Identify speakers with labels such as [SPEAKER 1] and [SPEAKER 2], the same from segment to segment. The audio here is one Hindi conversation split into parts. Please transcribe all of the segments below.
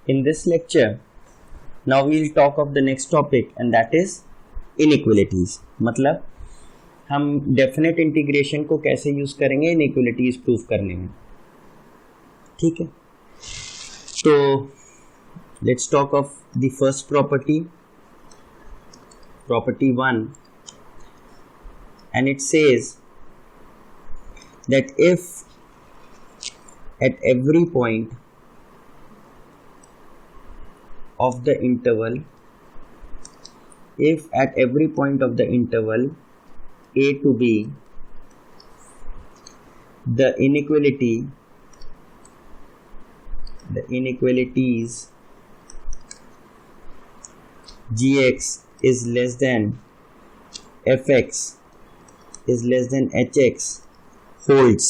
[SPEAKER 1] In this lecture, now we will talk of the next topic and that is inequalities. मतलब हम डेफिनेट इंटीग्रेशन को कैसे यूज करेंगे इनइक्वलिटीज प्रूव करने में. ठीक है, तो let's talk of the first property, property 1, and it says that if at every point of the interval, if at every point of the interval a to b, the inequalities gx is less than fx is less than hx holds,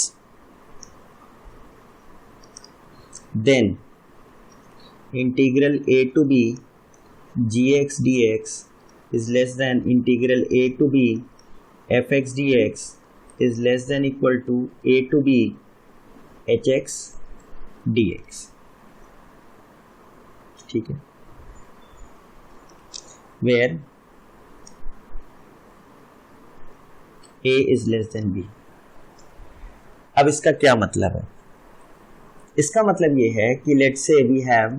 [SPEAKER 1] then integral a to b gx dx is less than integral a to b fx dx is less than equal to a to b hx dx. ठीक है, where a is less than b. अब इसका क्या मतलब है? इसका मतलब ये है कि let's say we have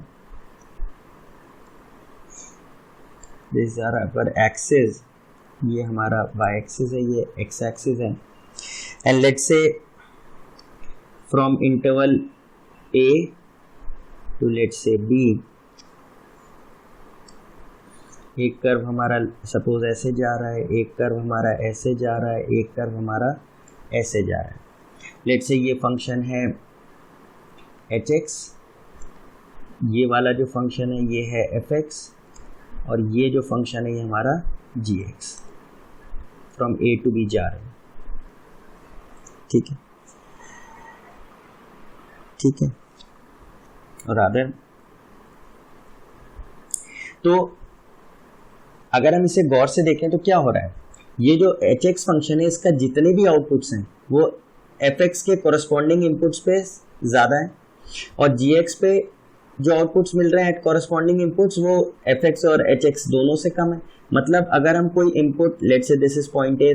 [SPEAKER 1] this are our axis, ये हमारा y axis है, ये x axis है, and let's say from interval a to let's say b एक कर्व हमारा सपोज ऐसे जा रहा है, एक कर्व हमारा ऐसे जा रहा है, एक कर्व हमारा ऐसे जा रहा है. लेट्स से ये फंक्शन है hx, ये वाला जो फंक्शन है ये है fx, और ये जो फंक्शन है ये हमारा gx from a to b जा रहे हैं. ठीक है, ठीक है, और अदर तो अगर हम इसे गौर से देखें तो क्या हो रहा है, ये जो hx फंक्शन है इसका जितने भी आउटपुट्स हैं वो fx के कोरस्पॉन्डिंग इनपुट्स पे ज़्यादा है, और gx पे जो आउटपुट्स मिल रहे हैं एट कोरस्पॉन्डिंग इनपुट्स वो fx और hx दोनों से कम है. मतलब अगर हम कोई input let's say this is point A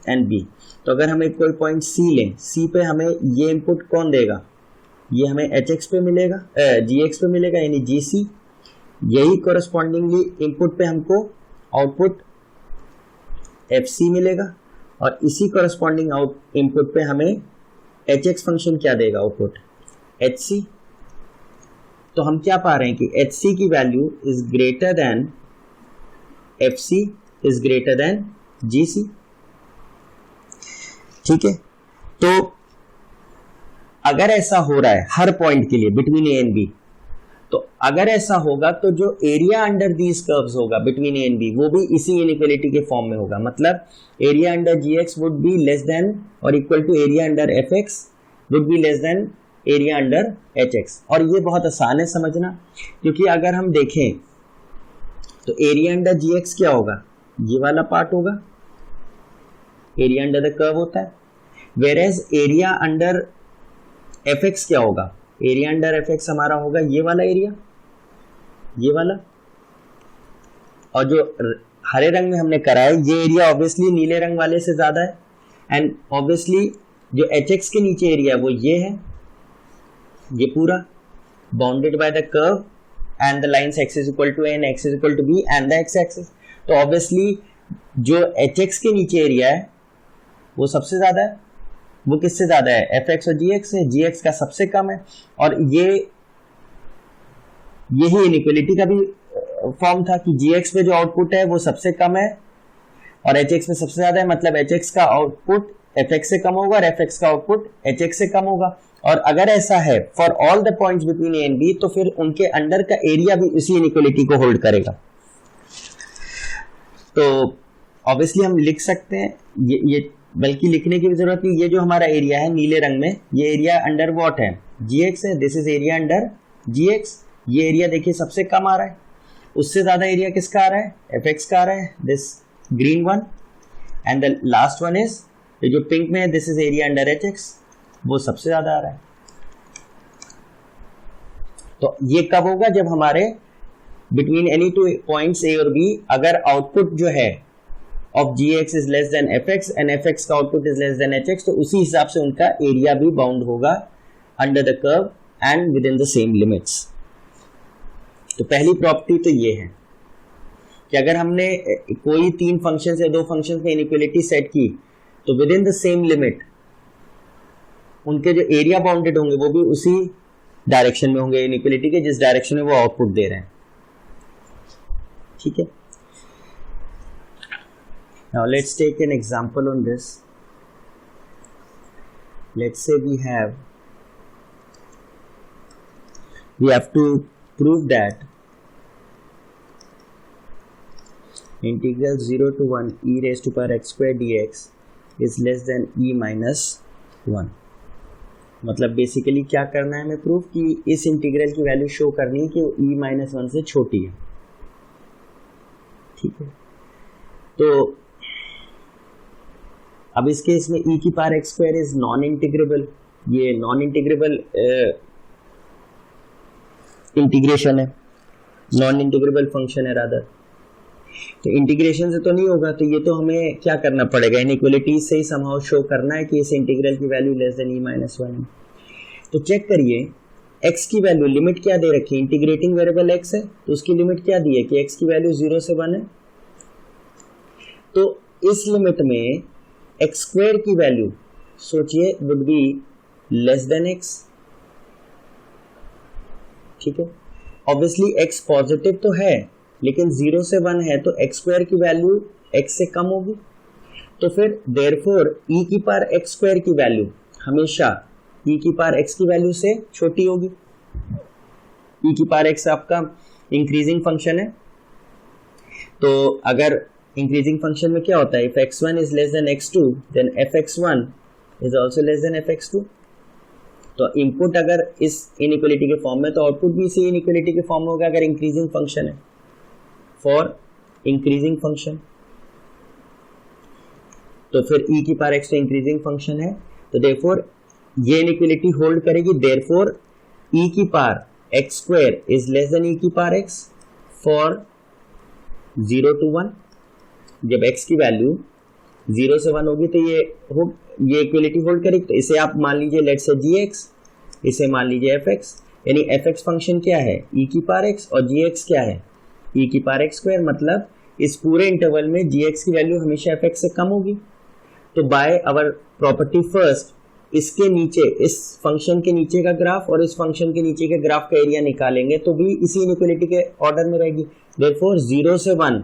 [SPEAKER 1] and B, तो अगर हम एक कोई पॉइंट c लें, c पे हमें ये इनपुट कौन देगा, ये हमें hx पे मिलेगा, gx पे मिलेगा यानी gc. यही कोरस्पॉन्डिंगली इनपुट पे हमको आउटपुट fc मिलेगा, और इसी कोरस्पॉन्डिंग आउट इनपुट पे हमें hx फंक्शन क्या देगा, आउटपुट hc. तो हम क्या पा रहे हैं कि hc की value is greater then fc is greater then gc. ठीक है, तो अगर ऐसा हो रहा है हर पॉइंट के लिए बिटवीन a एंड b, तो अगर ऐसा होगा तो जो एरिया अंडर दीज कर्व्स होगा बिटवीन ए एंड बी वो भी इसी इनइक्वालिटी के फॉर्म में होगा. मतलब area under gx would be less than और equal to area under fx would be less than area under hx. और ये बहुत आसान है समझना, क्योंकि अगर हम देखें तो एरिया अंडर gx क्या होगा, ये वाला पार्ट होगा, एरिया अंडर द कर्व होता है, whereas area under fx क्या होगा, एरिया अंडर fx हमारा होगा ये वाला एरिया, ये वाला, और जो हरे रंग में हमने करा है ये एरिया ऑब्वियसली नीले रंग वाले से ज्यादा है, एंड ऑब्वियसली जो hx के नीचे एरिया वो ये है, ये पूरा bounded by the curve and the lines x is equal to a and x is equal to b and the x axis. तो ऑब्वियसली जो hx के नीचे एरिया है वो सबसे ज्यादा है. वो किससे ज्यादा है, fx और gx से, gx का सबसे कम है. और यही इनइक्वालिटी का भी फॉर्म था कि gx पे जो आउटपुट है वो सबसे कम है और hx पे सबसे ज्यादा है. मतलब hx का आउटपुट fx से कम होगा और fx का आउटपुट hx से कम होगा. और अगर ऐसा है for all the points between a and b, तो फिर उनके अंडर का एरिया भी उसी इनइक्वालिटी को होल्ड करेगा. तो ऑब्वियसली हम लिख सकते हैं ये बल्कि लिखने की भी जरूरत नहीं, ये जो हमारा एरिया है नीले रंग में ये एरिया अंडर व्हाट है, gx है. This is area under gx. ये एरिया देखिए सबसे कम आ रहा है, उससे ज्यादा एरिया किसका आ रहा है, fx का आ रहा है, this green one. And the last one is जो पिंक में है, this is area under hx, वो सबसे ज्यादा आ रहा है. तो ये कब होगा, जब हमारे between any two points A और बी अगर आउटपुट जो है of gx is less then fx and fx का output is less then hx, तो उसी हिसाब से उनका एरिया भी बाउंड होगा under the curve and with in the same limits. तो पहली प्रॉपर्टी तो ये है कि अगर हमने कोई तीन फंक्शन या दो फंक्शन में इनइक्वालिटी सेट की तो with in the same limit उनके जो एरिया बाउंडेड होंगे वो भी उसी डायरेक्शन में होंगे इनइक्वालिटी के, जिस डायरेक्शन में वो आउटपुट दे रहे हैं। ठीक है, now let's take an example on this. Let's say we have to prove that integral 0 to 1 e raised to power x square dx is less than e minus 1। मतलब बेसिकली क्या करना है हमें प्रूफ कि इस इंटीग्रल की वैल्यू शो करनी है कि वो e माइनस 1 से छोटी है। ठीक है, तो अब इस केस में e की power x square is non integrable, ये नॉन इंटीग्रेबल इंटीग्रेशन है, नॉन इंटीग्रेबल फंक्शन है रादर। तो इंटीग्रेशन से तो नहीं होगा, तो ये तो हमें क्या करना पड़ेगा, इनइक्वालिटी से ही समहाउ शो करना है कि इस इंटीग्रल की value less than e minus 1 है। तो चेक करिए x की वैल्यू लिमिट क्या दे रखी है, इंटीग्रेटिंग वेरिएबल x है तो उसकी लिमिट क्या दी है कि x की वैल्यू 0 से 1 है। तो इस लिमिट में x स्क्वायर की वैल्यू सोचिए would be less then x। ठीक है, ऑब्वियसली x पॉजिटिव तो है लेकिन 0 से 1 है तो x स्क्वायर की वैल्यू x से कम होगी। तो फिर देयरफॉर e की पावर x स्क्वायर की वैल्यू हमेशा e की पावर x की वैल्यू से छोटी होगी। e की पावर x आपका इंक्रीजिंग फंक्शन है, तो अगर इंक्रीजिंग फंक्शन में क्या होता है, if x1 is less than x2 then fx1 is also less than fx2। तो इनपुट अगर इस इनइक्वालिटी के फॉर्म में तो आउटपुट भी इसी इनइक्वालिटी के फॉर्म में होगा अगर इंक्रीजिंग फंक्शन है, फॉर इंक्रीजिंग फंक्शन। तो फिर e की पावर x तो इंक्रीजिंग फंक्शन है, तो देयरफॉर ये इनइक्वालिटी होल्ड करेगी, देयरफॉर e की power x square is less then e की पावर x फॉर 0 to 1। जब x की वैल्यू 0 से 1 होगी तो ये इक्वलिटी होल्ड करेगी। तो इसे आप मान लीजिए लेट्स से gx, इसे मान लीजिए fx, यानी fx फंक्शन क्या है e की पावर x और gx क्या है e की पावर x स्क्वायर। मतलब इस पूरे इंटरवल में gx की वैल्यू हमेशा fx से कम होगी। तो बाय आवर प्रॉपर्टी फर्स्ट इसके नीचे, इस फंक्शन के नीचे का ग्राफ और इस फंक्शन के नीचे के ग्राफ का एरिया निकालेंगे तो भी इसी इनइक्वालिटी के ऑर्डर में रहेगी। देयरफॉर 0 से 1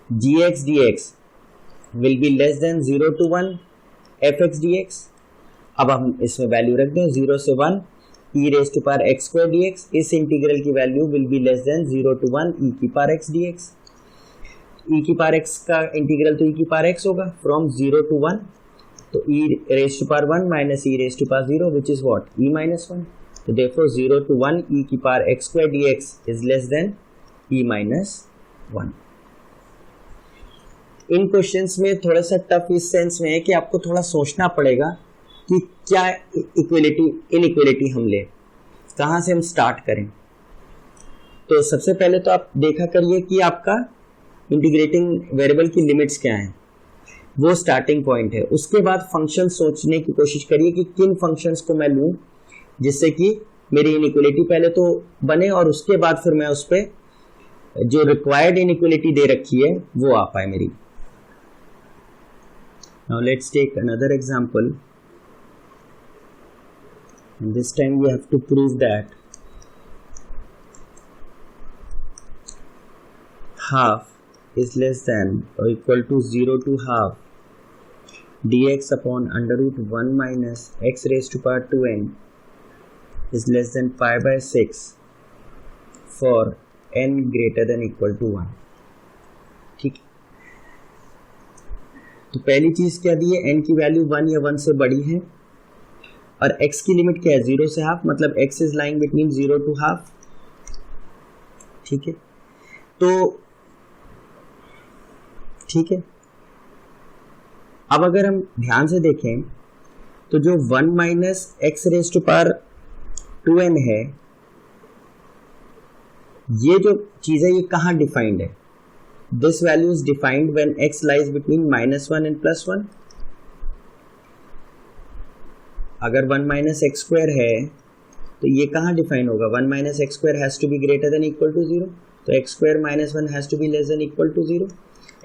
[SPEAKER 1] gx dx will be less than 0 to 1 fx dx। अब हम इसमें वैल्यू रख दें 0 से 1 e raised to power x square dx, इस इंटीग्रल की value will be less than 0 to 1 e की पावर x dx। e की पावर x का इंटीग्रल तो e की पावर x होगा फ्रॉम 0 to 1, तो e raised to power 1 minus e raised to power 0 which is what e minus 1। तो therefore 0 to 1 e की power x square dx is less than e minus 1। In questions में थोड़ा सा टफ इस सेंस में है कि आपको थोड़ा सोचना पड़ेगा कि क्या इक्वलिटी इनइक्वलिटी हम ले, कहाँ से हम स्टार्ट करें। तो सबसे पहले तो आप देखा करिए कि आपका इंटीग्रेटिंग वेरिएबल की लिमिट्स क्या हैं, वो स्टार्टिंग पॉइंट है। उसके बाद फंक्शन सोचने की कोशिश करिए कि किन फंक्शंस को मैं लूँ जिससे कि मेरी इनइक्वलिटी पहले तो बने और उसके बाद फिर मैं उस पर जो रिक्वायर्ड इनइक्वलिटी दे रखी है वो आ पाए मेरी। Now let's take another example, and this time we have to prove that half is less than or equal to 0 to half dx upon under root 1 minus x raised to power 2n is less than pi by 6 for n greater than equal to 1। ठीक है, तो पहली चीज क्या दी है, n की वैल्यू 1 या 1 से बड़ी है और x की लिमिट क्या है 0 से हाफ, मतलब x is lying between 0 to half. ठीक है, तो ठीक है, अब अगर हम ध्यान से देखें तो जो 1 minus x raise to power 2n है ये जो चीज है ये कहाँ डिफाइंड है? This value is defined when x lies between -1 and +1। अगर 1 माइनस एक्स स्क्वायर है तो ये कहाँ डिफाइन होगा? 1 minus x square has to be greater than equal to 0, तो x square minus 1 has to be less than equal to 0।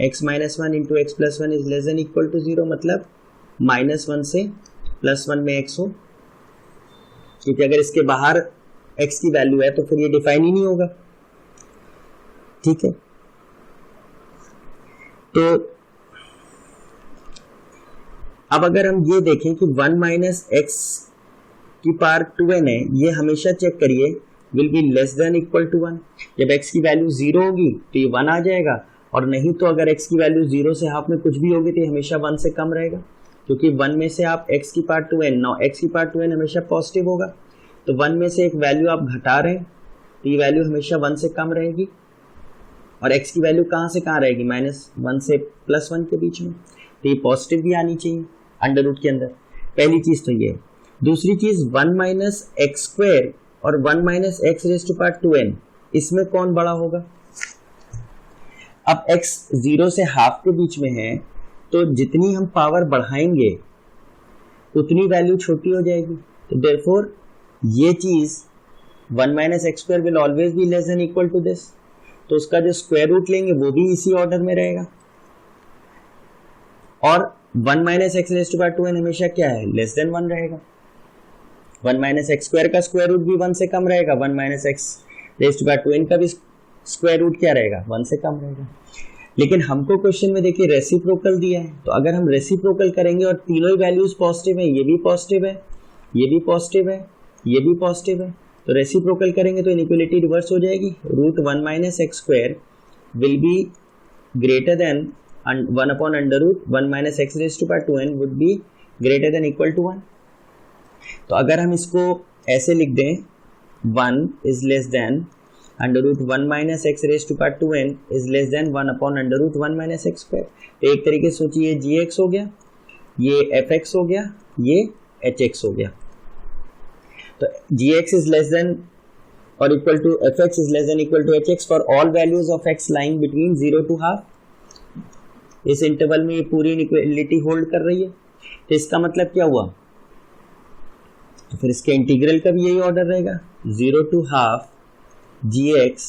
[SPEAKER 1] x minus 1 into x plus 1 is less than equal to 0, मतलब -1 से +1 में x हो, क्योंकि अगर इसके बाहर x की वैल्यू है तो फिर ये डिफाइन ही नहीं होगा। ठीक है, तो अब अगर हम ये देखें कि 1 माइनस एक्स की पावर 2n है, ये हमेशा चेक करिए will be less than equal to 1। जब x की वैल्यू 0 होगी तो ये 1 आ जाएगा, और नहीं तो अगर x की वैल्यू 0 से हाफ में कुछ भी होगी तो ये हमेशा 1 से कम रहेगा, क्योंकि 1 में से आप x की पावर 2n, नाउ x की पावर 2n हमेशा पॉजिटिव होगा, तो 1 में से एक वैल्यू आप घटा रहे हैं तो ये वैल्यू हमेशा 1 से कम रहेगी, और x की वैल्यू कहाँ से कहाँ रहेगी? -1 से +1 के बीच में, तो ये पॉजिटिव भी आनी चाहिए अंडर रूट के अंदर। पहली चीज तो ये। दूसरी चीज 1 माइनस एक्स स्क्वायर और 1 minus x raise to power 2n, इसमें कौन बड़ा होगा? अब x 0 से हाफ के बीच में है, तो जितनी हम पावर बढ़ाएंगे उतनी वैल्यू छोटी हो जाएगी, तो देयरफॉर ये चीज 1 minus x square will always be less than equal to this, तो उसका जो स्क्वायर रूट लेंगे वो भी इसी ऑर्डर में रहेगा। और 1 minus x raise to power 2n हमेशा क्या है? लेस देन 1 रहेगा। 1 माइनस एक्स स्क्वायर का स्क्वायर रूट भी 1 से कम रहेगा, 1 minus x raise to power 2n का भी स्क्वायर रूट क्या रहेगा? 1 से कम रहेगा। लेकिन हमको क्वेश्चन में देखिए रेसिप्रोकल दिया है, तो अगर हम रेसिप्रोकल करेंगे और तीनों ही वैल्यूज पॉजिटिव है, ये भी पॉजिटिव है, ये भी पॉजिटिव है, ये भी पॉजिटिव है, तो रेसिप्रोकल करेंगे तो इनइक्वालिटी रिवर्स हो जाएगी। Root 1 minus x square will be greater than 1 upon under root 1 minus x raise to power 2n would be greater than equal to 1। तो अगर हम इसको ऐसे लिख दें, 1 is less than under root 1 minus x raise to power 2n is less than 1 upon under root 1 minus x square, तो एक तरीके से सोचिए ये gx हो गया, ये fx हो गया, ये hx हो गया। तो gx इज लेस देन और equal to fx is less than equal to hx for all values of x lying between 0 to half. इस इंटरवल में ये पूरी इनइक्वालिटी होल्ड कर रही है, तो इसका मतलब क्या हुआ? तो फिर इसके इंटीग्रल का भी यही ऑर्डर रहेगा, 0 to half gx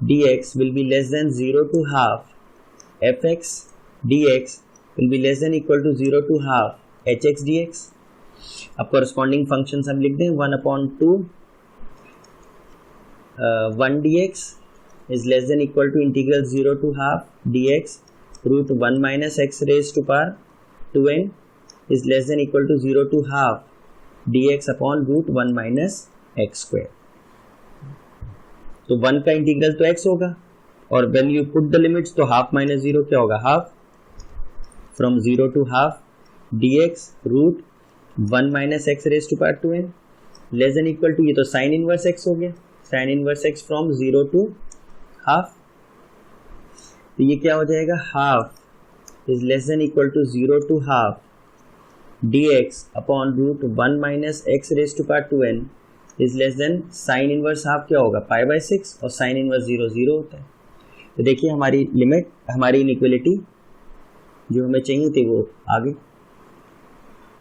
[SPEAKER 1] dx will be less than 0 to half fx dx will be less than equal to 0 to half hx dx। अब corresponding functions हम लिख दें, 1 upon 2 1 dx is less than equal to integral 0 to half dx root 1 minus x raised to power 2n is less than equal to 0 to half dx upon root 1 minus x square। तो 1 का इंटीग्रल तो x होगा, और when you put the limits तो हाफ माइनस 0 क्या होगा? Half from 0 to half dx root 1 minus x raise to power 2n less than equal to, ये तो साइन इनवर्स x हो गया, sine inverse x from 0 to half, तो ये क्या हो जाएगा? Half is less than equal to 0 to half dx upon root 1 minus x raise to power 2n is less then sine inverse half क्या होगा? π/6, और साइन इनवर्स 0 0 होता है। तो देखिए हमारी लिमिट, हमारी इनइक्वालिटी जो हमें चाहिए थी वो आ गई।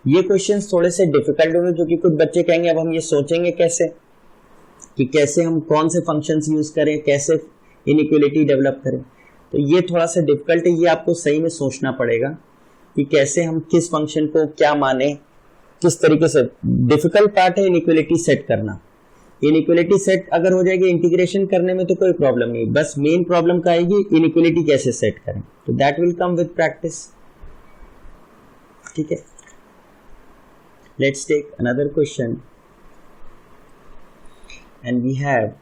[SPEAKER 1] ये क्वेश्चंस थोड़े से डिफिकल्ट होंगे, जो कि कुछ बच्चे कहेंगे अब हम ये सोचेंगे कैसे कि कैसे हम कौन से फंक्शंस यूज करें, कैसे इनइक्वालिटी डेवलप करें। तो ये थोड़ा सा डिफिकल्ट है, ये आपको सही में सोचना पड़ेगा कि कैसे हम किस फंक्शन को क्या माने, किस तरीके से। डिफिकल्ट पार्ट है इनइक्वालिटी सेट करना। इनइक्वालिटी सेट अगर हो जाएगी इंटीग्रेशन करने में तो कोई प्रॉब्लम नहीं, बस मेन प्रॉब्लम का आएगी इनइक्वालिटी कैसे सेट करें, तो that will come with practice. ठीक है, let's take another question and we have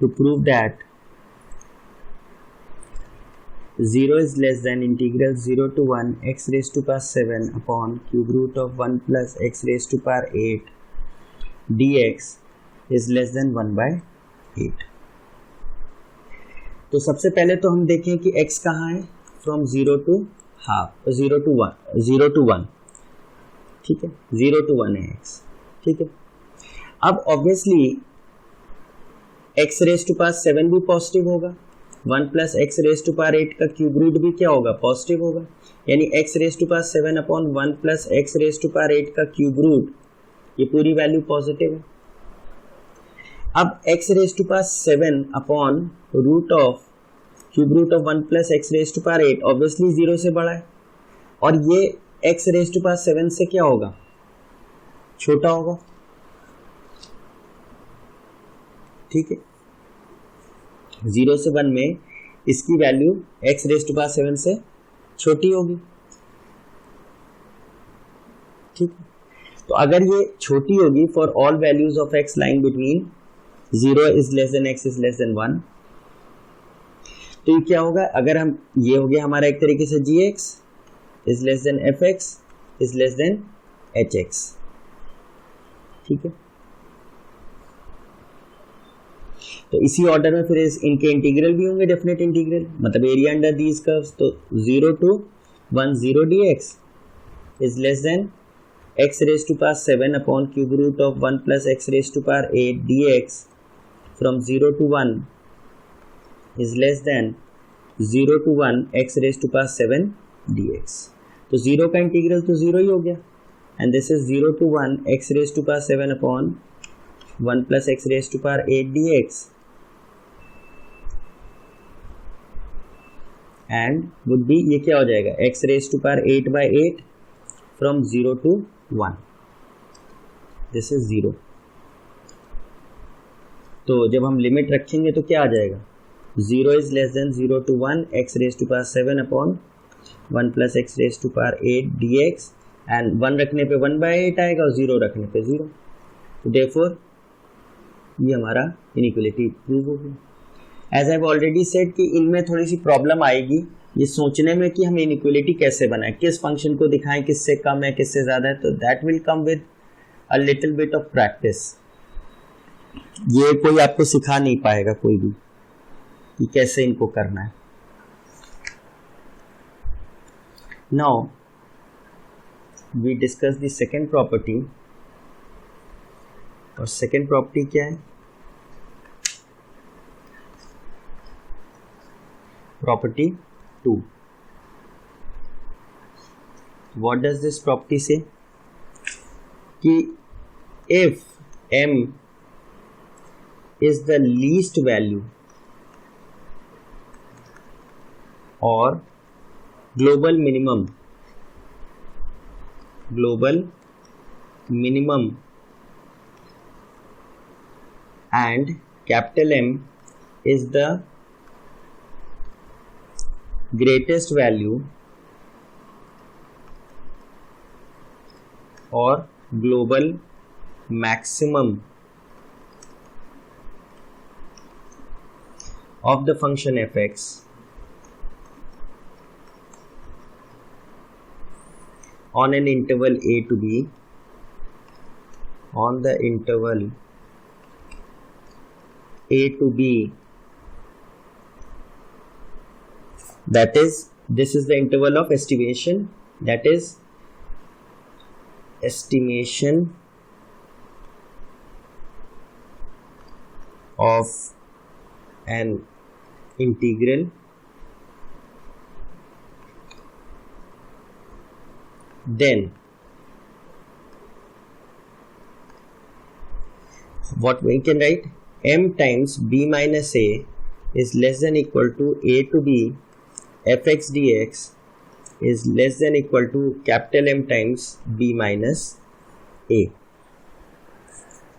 [SPEAKER 1] to prove that 0 is less than integral 0 to 1 x raised to power 7 upon cube root of 1 plus x raised to power 8 dx is less than 1 by 8। तो सबसे पहले तो हम देखें कि x कहाँ है, फ्रॉम 0 to हाफ, 0 to 1, ठीक है, 0 to 1 है x, ठीक है। अब obviously x raise to power 7 भी पॉजिटिव होगा, 1 plus x raise to power 8 का क्यूब रूट भी क्या होगा, पॉजिटिव होगा, यानी x raise to power 7 upon 1 plus x raise to power 8 का क्यूब रूट, ये पूरी वैल्यू पॉजिटिव है। अब x raise to power 7 upon root of cube root of 1 plus x raise to power 8 obviously 0 से बड़ा है, और ये एक्स रेज टू पावर 7 से क्या होगा, छोटा होगा, ठीक है। 0 से 1 में इसकी value x raise to power 7 से छोटी होगी, ठीक है। तो अगर ये छोटी होगी for all values of x lying between 0 is less then x is less than 1, तो ये क्या होगा, अगर हम, ये हो गया हमारा एक तरीके से G X is less than F x is less than H X, ठीक है। तो इसी ऑर्डर में फिर इनके इंटीग्रल भी होंगे, डेफिनेट इंटीग्रल, मतलब एरिया अंडर दीज कर्व्स, तो 0 to 1 0 dx is less then x raised to power 7 upon cube root of 1 plus x raised to power 8 dx from 0 to 1 is less than 0 to 1 x raised to power 7 dx. तो 0 का इंटीग्रल तो 0 ही हो गया, and this is 0 to 1 x raised to power 7 upon 1 plus x raised to power 8 dx, and would be, ये क्या हो जाएगा, x raised to power 8 by 8 from 0 to 1, this is 0। तो जब हम लिमिट रखेंगे तो क्या आ जाएगा, 0 is less than 0 to 1 x raised to power 7 upon 1 plus x raised to power 8 dx, and 1 रखने पे 1 by 8 आएगा और 0 रखने पे 0, तो therefore ये हमारा इनइक्वालिटी प्रूव हो गया। As I have already said कि इनमें थोड़ी सी प्रॉब्लम आएगी ये सोचने में कि हम इनइक्वालिटी कैसे बनाएं, किस फंक्शन को दिखाएं, किससे कम है किससे ज़्यादा है, तो that will come with a little bit of practice. ये कोई आपको सिखा नहीं पाएगा कोई भी कि कैसे इनको करना है। Now we discuss the second property, और सेकेंड प्रॉपर्टी क्या है, property 2। what does this property say, कि if m is the least value or global minimum and capital M is the greatest value or global maximum of the function fx on an interval a to b, on the interval a to b, that is, this is the interval of estimation, that is estimation of an integral then what we can write, m times b minus a is less than equal to a to b fx dx is less than equal to capital M times b minus a।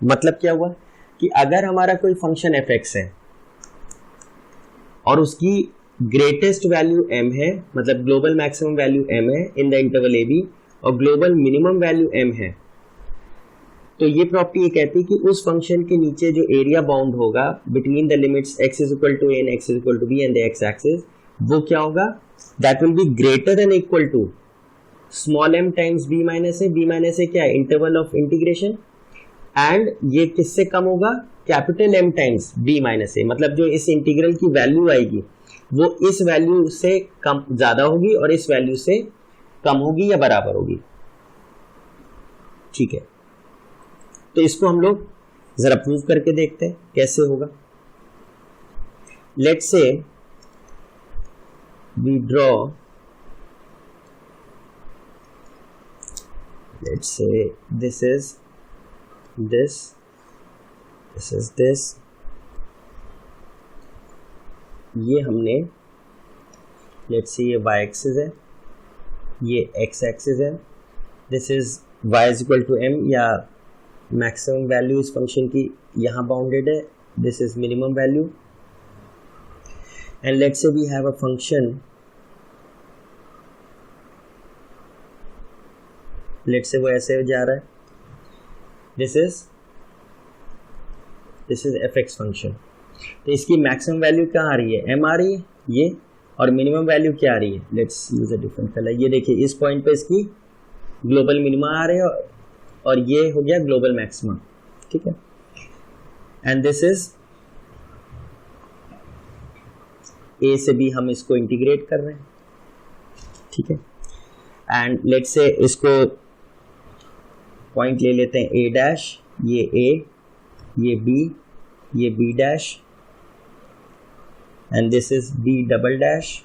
[SPEAKER 1] मतलब क्या हुआ कि अगर हमारा कोई फंक्शन fx है और उसकी ग्रेटेस्ट वैल्यू m है, मतलब ग्लोबल मैक्सिमम वैल्यू m है इन द इंटरवल ab, और ग्लोबल मिनिमम वैल्यू m है, तो ये प्रॉपर्टी ये कहती है कि उस फंक्शन के नीचे जो एरिया बाउंड होगा between the limits x is equal to a and x is equal to b and the x axis, वो क्या होगा, that will be greater than equal to small m times b minus a क्या है, इंटरवल ऑफ इंटीग्रेशन, एंड ये किससे कम होगा, capital M times b minus a, मतलब जो इस इंटीग्रल की वैल्यू आएगी वो इस वैल्यू से कम ज्यादा होगी और इस वैल्यू से कम होगी या बराबर होगी, ठीक है। तो इसको हम लोग जरा प्रूव करके देखते हैं कैसे होगा। let's say we draw, let's say this is this is this, ये हमने let's say ये y एक्सिस है, ये x एक्सिस है, this is y is equal to m या मैक्सिमम वैल्यू इस फंक्शन की यहाँ बाउंडेड है, this is minimum value, and let's say we have a function, let's say वो ऐसे जा रहा है, दिस इज fx फंक्शन, तो इसकी मैक्सिमम वैल्यू क्या आ रही है, m आ रही है ये, और मिनिमम वैल्यू क्या आ रही है, let's use a different colour, ये देखिए इस पॉइंट पे इसकी ग्लोबल मिनिमा आ रहे हैं और ये हो गया ग्लोबल मैक्सिमा, ठीक है, एंड दिस इज ए से बी, हम इसको इंटीग्रेट कर रहे हैं, ठीक है, एंड लेट्स से इसको पॉइंट ले लेते हैं ए डैश, ये ए, ये बी, ये B dash, and this is B double dash,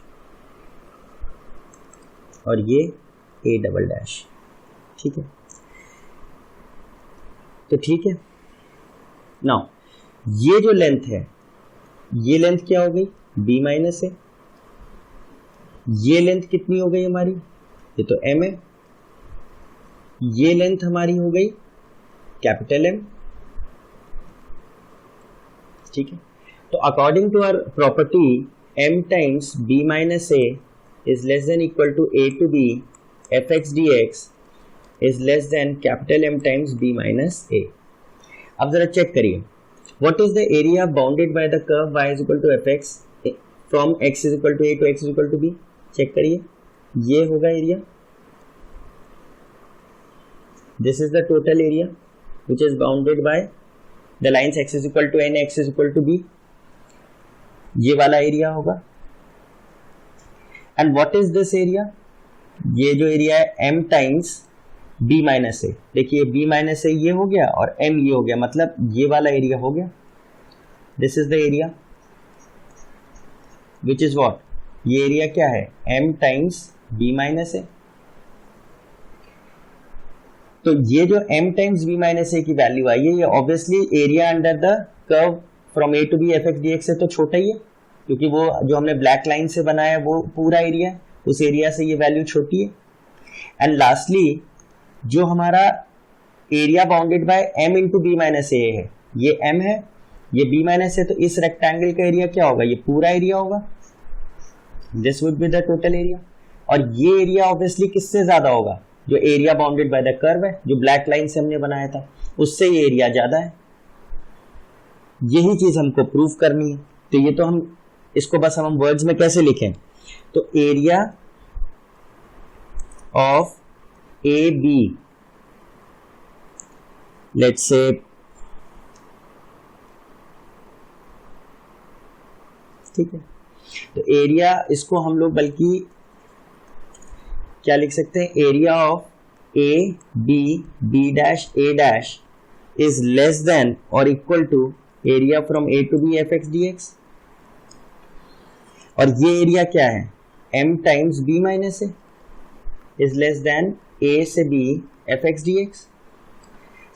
[SPEAKER 1] और ये ए डबल डैश, ठीक है, तो ठीक है, नाउ ये जो लेंथ है, ये लेंथ क्या हो गई, b माइनस है, ये लेंथ कितनी हो गई हमारी, ये तो m है, ये लेंथ हमारी हो गई कैपिटल M, ठीक है, तो according to our property m times b minus a is less than equal to a to b fx dx is less than capital M times b minus a। अब जरा चेक करिए, what is the area bounded by the curve y is equal to fx from x is equal to a to x is equal to b, check करिए, ये होगा area, this is the total area which is bounded by the lines x is equal to n, x is equal to b, ये वाला एरिया होगा, and what is this area, ये जो एरिया है m टाइम्स b माइनस ए, देखिए b माइनस ए ये हो गया और m ये हो गया, मतलब ये वाला एरिया हो गया, this is the area which is what, ये एरिया क्या है m टाइम्स b माइनस ए, तो ये जो m times b minus a की वैल्यू आई है, ये obviously area under the curve from a to b fx dx से तो छोटा ही है, क्योंकि वो जो हमने ब्लैक लाइन से बनाया है वो पूरा एरिया है, उस एरिया से ये वैल्यू छोटी है, एंड लास्टली जो हमारा area bounded by m into b minus A है, ये m है, ये b माइनस है, तो इस रेक्टेंगल का एरिया क्या होगा, ये पूरा एरिया होगा, this would be the total area, और ये एरिया ऑब्वियसली किससे ज्यादा होगा, जो area bounded by the curve है, जो ब्लैक लाइन से हमने बनाया था, उससे ये एरिया ज्यादा है, यही चीज हमको प्रूव करनी है, तो ये तो हम इसको बस हम वर्ड्स में कैसे लिखें, तो area of A B, let's say ठीक है, तो एरिया इसको हम लोग बल्कि क्या लिख सकते हैं, area of A B B dash A dash is less than और equal to area from A to B F x D x, और ये एरिया क्या है m times b minus A is less than a से b F x D X.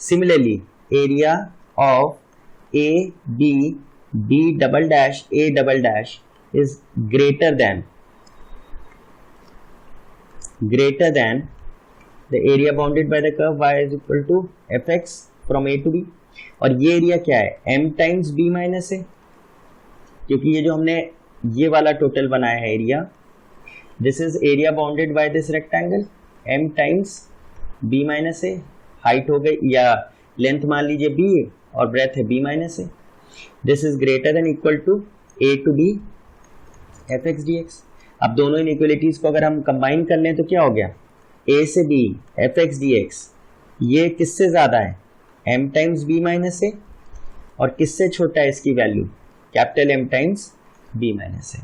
[SPEAKER 1] Similarly area of a b b double dash a double dash is greater than the area bounded by the curve y is equal to fx from a to b, और ये एरिया क्या है m टाइम्स b माइनस ए, क्योंकि ये जो हमने ये वाला टोटल बनाया है area, this is area bounded by this rectangle m times b minus A, height हो गई या लेंथ मान लीजिए b और ब्रेथ है b minus a, this is greater than equal to a to b F x D x. अब दोनों इनइक्वलिटीज को अगर हम कंबाइन कर लें तो क्या हो गया, a से b F x D X, ये किससे ज्यादा है m times b minus A, और किससे छोटा है इसकी value capital M times b minus ए।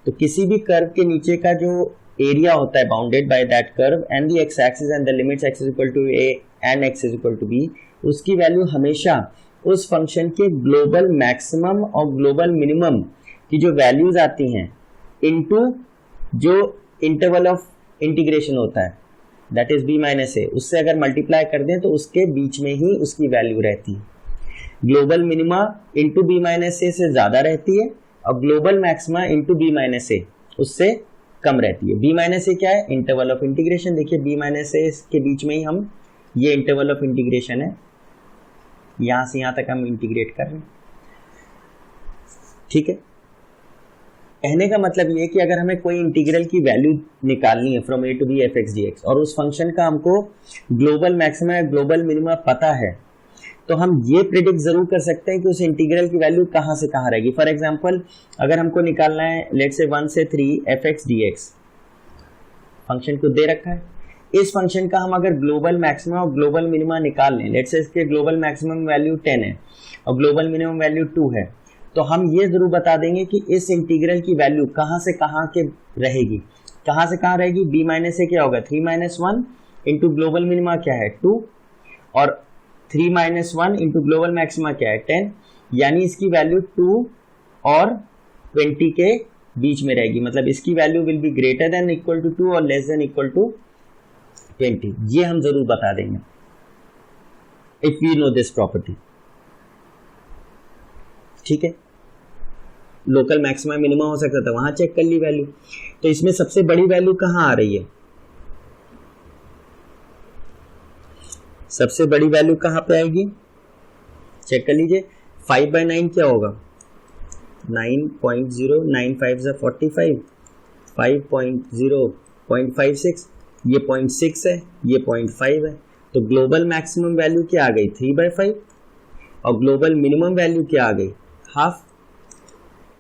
[SPEAKER 1] तो किसी भी कर्व के नीचे का जो एरिया होता है bounded by that curve and the x axis and the limits x is equal to a and x is equal to b, उसकी वैल्यू हमेशा उस फंक्शन के ग्लोबल मैक्सिमम और ग्लोबल मिनिमम की जो वैल्यूज आती हैं इनटू जो इंटरवल ऑफ इंटीग्रेशन होता है that is b minus A, उससे अगर मल्टीप्लाई कर दें तो उसके बीच में ही उसकी वैल्यू रहती है। Global minima into B minus A से ज्यादा रहती है और global maxima into B minus A उससे कम रहती है। b माइनस ए क्या है? Interval of integration. देखिए b माइनस ए के बीच में ही हम ये इंटरवल ऑफ इंटीग्रेशन है, यहां से यहां तक हम इंटीग्रेट कर रहे हैं, ठीक है। कहने का मतलब ये है कि अगर हमें कोई इंटीग्रल की वैल्यू निकालनी है from a to b F x D x और उस फंक्शन का हमको ग्लोबल मैक्सिमा या ग्लोबल मिनिमा पता है तो हम ये प्रिडिक्ट जरूर कर सकते हैं कि उस इंटीग्रल की वैल्यू कहाँ से कहाँ रहेगी। फॉर एग्जांपल अगर हमको निकालना है लेट्स से 1 से 3 F x D x, function को दे रखा है, इस फंक्शन का हम अगर ग्लोबल मैक्सिमम और ग्लोबल मिनिमा निकाल लें, लेट्स से इसके ग्लोबल मैक्सिमम वैल्यू 10 है और ग्लोबल मिनिमम वैल्यू 2 है, तो हम ये जरूर बता देंगे कि इस इंटीग्रल की वैल्यू कहाँ से कहाँ के रहेगी। कहाँ से कहाँ रहेगी? b माइनस ए क्या होगा? 3 माइनस 1 इंटू ग्लोबल मिनिमा क्या है? 2 और 3 माइनस 1 इंटू ग्लोबल मैक्सिमा क्या है? 10, यानी इसकी वैल्यू 2 और 20 के बीच में रहेगी। मतलब इसकी value will be greater than equal to 2 और लेस देन इक्वल टू 20। ये हम जरूर बता देंगे if we know this property, ठीक है। लोकल मैक्सिमा मिनिमा हो सकता था, वहां चेक कर ली वैल्यू। तो इसमें सबसे बड़ी वैल्यू कहां आ रही है? सबसे बड़ी वैल्यू कहां पे आएगी? चेक कर लीजिए। 5/9 क्या होगा? 9.0, 9 5 45, 5.0.56, ये 0.6 है, ये 0.5 है। तो ग्लोबल मैक्सिमम वैल्यू क्या आ गई? 3/5 और ग्लोबल मिनिमम वैल्यू क्या आ गई? हाफ।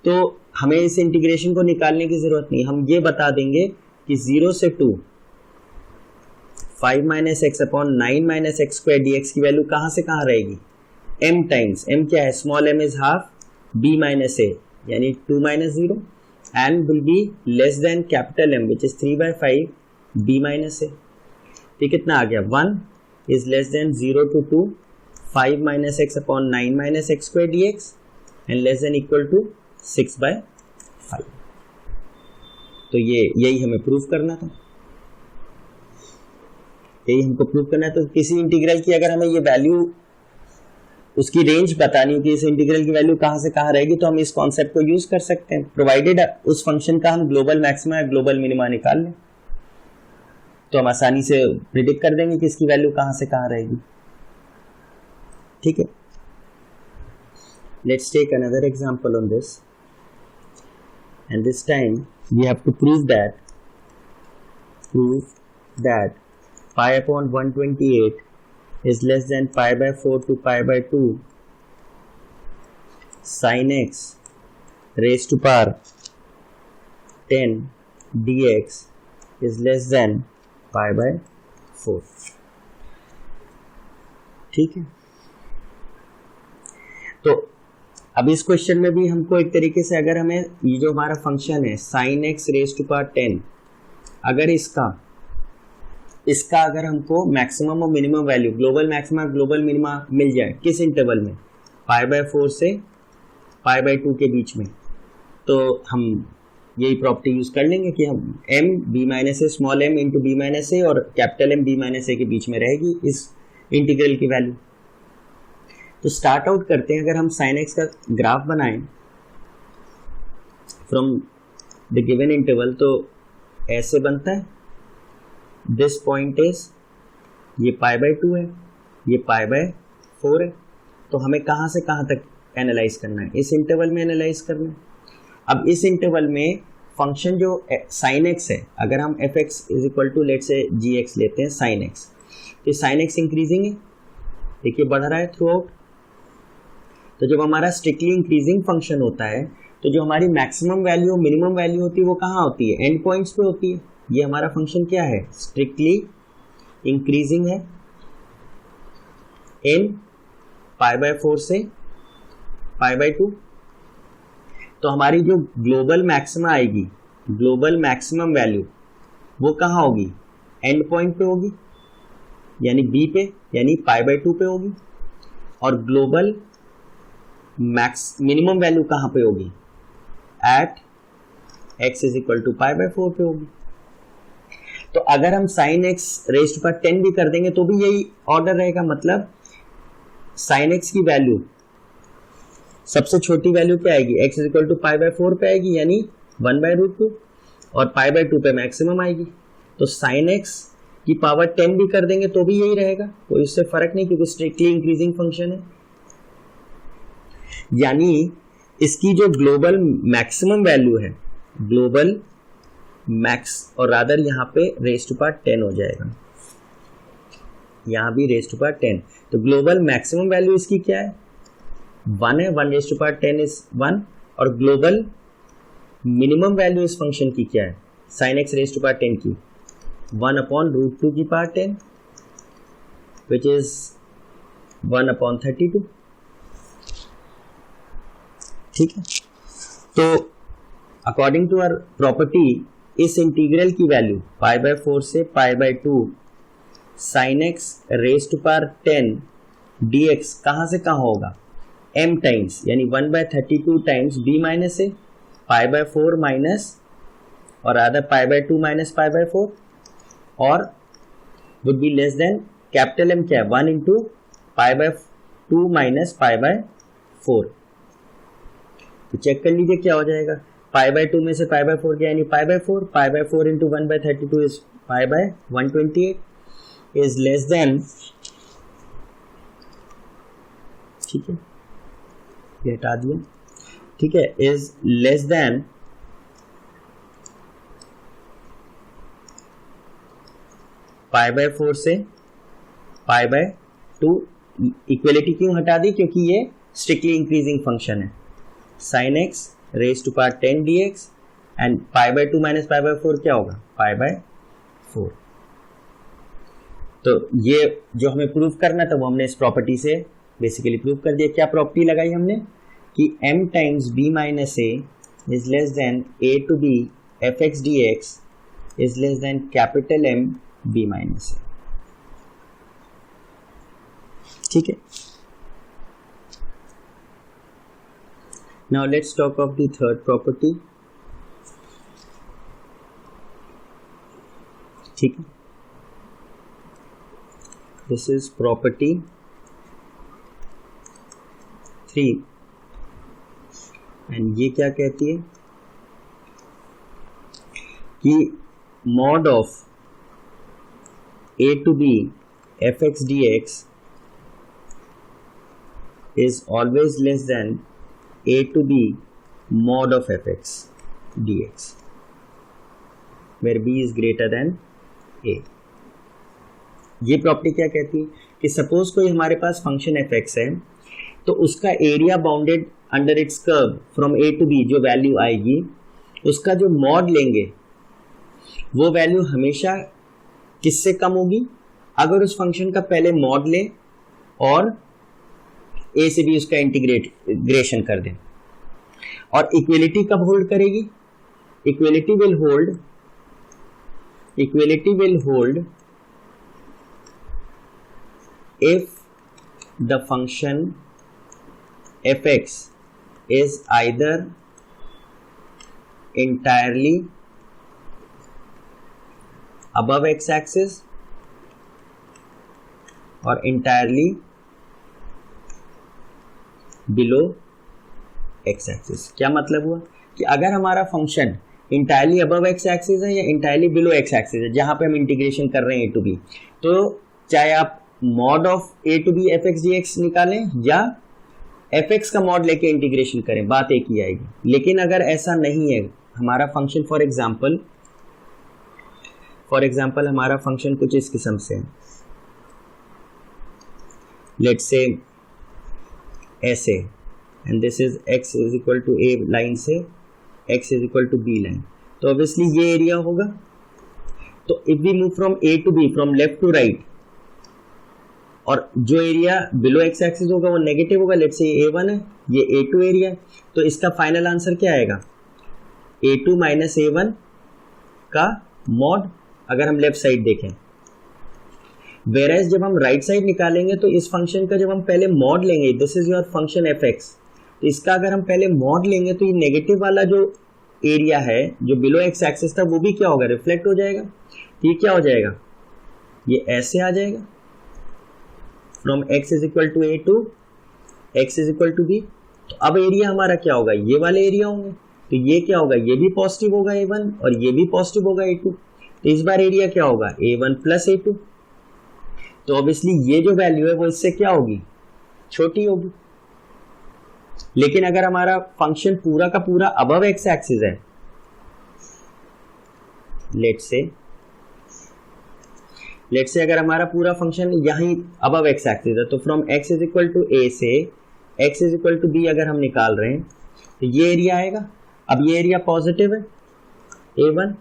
[SPEAKER 1] तो हमें इस इंटीग्रेशन को निकालने की जरूरत नहीं, हम ये बता देंगे कि 0 से 2 5 minus X upon 9 minus x square D X की वैल्यू कहाँ से कहाँ रहेगी? m टाइम्स m क्या है? Small m is half b minus A यानी 2 minus 0 and will be less than capital M which is 3/5 b minus ए। तो कितना आ गया? 1 is less than 0 to 2 5 minus X upon 9 minus x square D X and less than equal to 6/5। तो यही हमें प्रूव करना था, यही हमको प्रूव करना है। तो किसी इंटीग्रल की अगर हमें ये वैल्यू, उसकी रेंज बतानी हो कि इस इंटीग्रल की वैल्यू कहाँ से कहाँ रहेगी, तो हम इस कॉन्सेप्ट को यूज कर सकते हैं, प्रोवाइडेड उस फंक्शन का हम ग्लोबल मैक्सिमा या ग्लोबल मिनिमा निकाल लें तो हम आसानी से प्रिडिक्ट कर देंगे कि इसकी वैल्यू कहाँ से कहाँ रहेगी, ठीक है। Let's take another example on this, and this time we have to prove that pi upon 128 is less than pi by 4 to pi by 2 sin x raised to power 10 dx is less than pi by 4, ठीक है। तो अब इस क्वेश्चन में भी हमको एक तरीके से, अगर हमें ये जो हमारा फंक्शन है sin x raise to power 10, अगर इसका अगर हमको मैक्सिमम और minimum value, global maxima global minima मिल जाए, किस इंटरवल में? π/4 से π/2 के बीच में, तो हम यही प्रॉपर्टी यूज कर लेंगे कि हम m b minus A, small m into b minus A और capital M b minus A के बीच में रहेगी इस इंटीग्रल की वैल्यू। तो स्टार्ट आउट करते हैं। अगर हम sin x का ग्राफ बनाएं फ्रॉम द गिवन इंटरवल तो ऐसे बनता है, दिस पॉइंट इज, ये π/2 है, ये π/4 है। तो हमें कहाँ से कहाँ तक एनालाइज करना है? इस इंटरवल में एनालाइज करना है। अब इस इंटरवल में फंक्शन जो sin x है, अगर हम f x is equal to let say gx लेते हैं sin x, तो sin x इंक्रीजिंग है, देखिए बढ़ रहा है थ्रू आउट। तो जब हमारा स्ट्रिक्टली इंक्रीजिंग फंक्शन होता है तो जो हमारी मैक्सिमम वैल्यू मिनिमम वैल्यू होती है वो कहाँ होती है? एंड पॉइंट्स पे होती है। ये हमारा फंक्शन क्या है? स्ट्रिक्टली इंक्रीजिंग है इन π/4 से π/2। तो हमारी जो ग्लोबल मैक्सिमा आएगी, ग्लोबल मैक्सिमम वैल्यू, वो कहाँ होगी? एंड पॉइंट पे होगी, यानी b पे, यानी π/2 पे होगी। और ग्लोबल मैक्स मिनिमम वैल्यू कहाँ पे होगी, at x is equal to π/4 पे होगी। तो अगर हम sin x raise to power 10 भी कर देंगे तो भी यही ऑर्डर रहेगा, मतलब sin x की वैल्यू सबसे छोटी वैल्यू पे आएगी, x इज इक्वल टू π/4 पे आएगी, यानी 1/√2, और π/2 पे मैक्सिमम आएगी। तो sin x की पावर 10 भी कर देंगे तो भी यही रहेगा, कोई इससे फर्क नहीं, क्योंकि स्ट्रिक्टली इंक्रीजिंग फंक्शन है। यानी इसकी जो ग्लोबल मैक्सिमम वैल्यू है, ग्लोबल मैक्स, और रादर यहाँ पे रेज़ टू पावर 10 हो जाएगा, यहाँ भी रेज़ टू पावर 10। तो ग्लोबल मैक्सिमम वैल्यू इसकी क्या है, 1 है, 1 रेज़ टू पावर 10 इज 1, और ग्लोबल मिनिमम वैल्यू इस फंक्शन की क्या है, sin x raise to power 10 की 1/√2 की पावर 10, विच इज 1/32। ठीक है, तो अकॉर्डिंग टू आवर प्रॉपर्टी इस इंटीग्रल की वैल्यू π/4 से π/2 sin x raise to power 10 dx कहाँ से कहाँ होगा, m टाइम्स, यानी 1/32 times b minus a, π/4 minus और आधा π/2 माइनस π/4, और would be less than capital M क्या है, 1 इंटू π/2 माइनस π/4। तो चेक कर लीजिए क्या हो जाएगा, π/2 में से π/4 क्या, यानी π/4, π/4 into 1/32 is π/128 is less than, ठीक है, ये हटा दिया, ठीक है, इज लेस देन π/4 से π/2। इक्वलिटी क्यों हटा दी, क्योंकि ये स्ट्रिक्टली इंक्रीजिंग फंक्शन है, sin x raise to power 10 dx and π/2 minus π/4 क्या होगा, π/4। तो ये जो हमें प्रूव करना था वो हमने इस प्रॉपर्टी से बेसिकली प्रूव कर दिया। क्या प्रॉपर्टी लगाई हमने कि m times b minus a is less than a to b fx dx is less than capital M b minus a। ठीक है, now let's talk of the third property। ठीक है, this is property 3 and ये क्या कहती है कि mod of a to b fx dx is always less than a to b mod of fx dx where b is greater than a। ये प्रॉपर्टी क्या कहती है कि सपोज कोई हमारे पास फंक्शन fx है, तो उसका area bounded under its curve from a to b जो वैल्यू आएगी, उसका जो मॉड लेंगे वो वैल्यू हमेशा किससे कम होगी, अगर उस फंक्शन का पहले मॉड ले और a से b उसका इंटीग्रेशन कर दें। और इक्वलिटी कब होल्ड करेगी, equality will hold if the function fx is either entirely above x-axis or entirely below x-axis। क्या मतलब हुआ कि अगर हमारा फंक्शन इंटायरली अबव x-axis है या इंटायरली बिलो x-axis है, जहां पे हम इंटीग्रेशन कर रहे हैं a टू b, तो चाहे आप mod of a to b fx dx निकालें या fx का मॉड लेके इंटीग्रेशन करें, बात एक ही आएगी। लेकिन अगर ऐसा नहीं है, हमारा फंक्शन फॉर एग्जांपल हमारा फंक्शन कुछ इस किस्म से है, लेट्स से ऐसे, and this is x is equal to a line से x is equal to b line, तो ऑब्वियसली ये एरिया होगा। तो if we move from a to b from left to right, और जो एरिया बिलो एक्स एक्सिस होगा वो नेगेटिव होगा, लेट्स से a1 है, ये a2 एरिया, तो इसका फाइनल आंसर क्या आएगा, a2 माइनस a1 का मॉड। अगर हम लेफ्ट साइड देखें, वेरएज जब हम राइट साइड निकालेंगे तो इस फंक्शन का जब हम पहले मॉड लेंगे, this is your function F x, तो इसका अगर हम पहले मॉड लेंगे तो ये नेगेटिव वाला जो एरिया है जो बिलो एक्स एक्सिस था वो भी क्या होगा, रिफ्लेक्ट हो जाएगा। ये क्या हो जाएगा, ये ऐसे आ जाएगा from x is equal to a to x is equal to b. तो अब एरिया हमारा क्या होगा, ये वाले एरिया होंगे, तो ये क्या होगा, ये भी पॉजिटिव होगा a1 और ये भी पॉजिटिव होगा a2, तो इस बार एरिया क्या होगा a1 प्लस a2। तो ऑब्वियसली ये जो वैल्यू है वो इससे क्या होगी, छोटी होगी। लेकिन अगर हमारा फंक्शन पूरा का पूरा अबव एक्स एक्सिस है, लेट्स से अगर हमारा पूरा फंक्शन यहीं अबव एक्स एक्सिस है, तो from x is equal to a से x is equal to b अगर हम निकाल रहे हैं तो ये एरिया आएगा। अब ये एरिया पॉजिटिव है a1,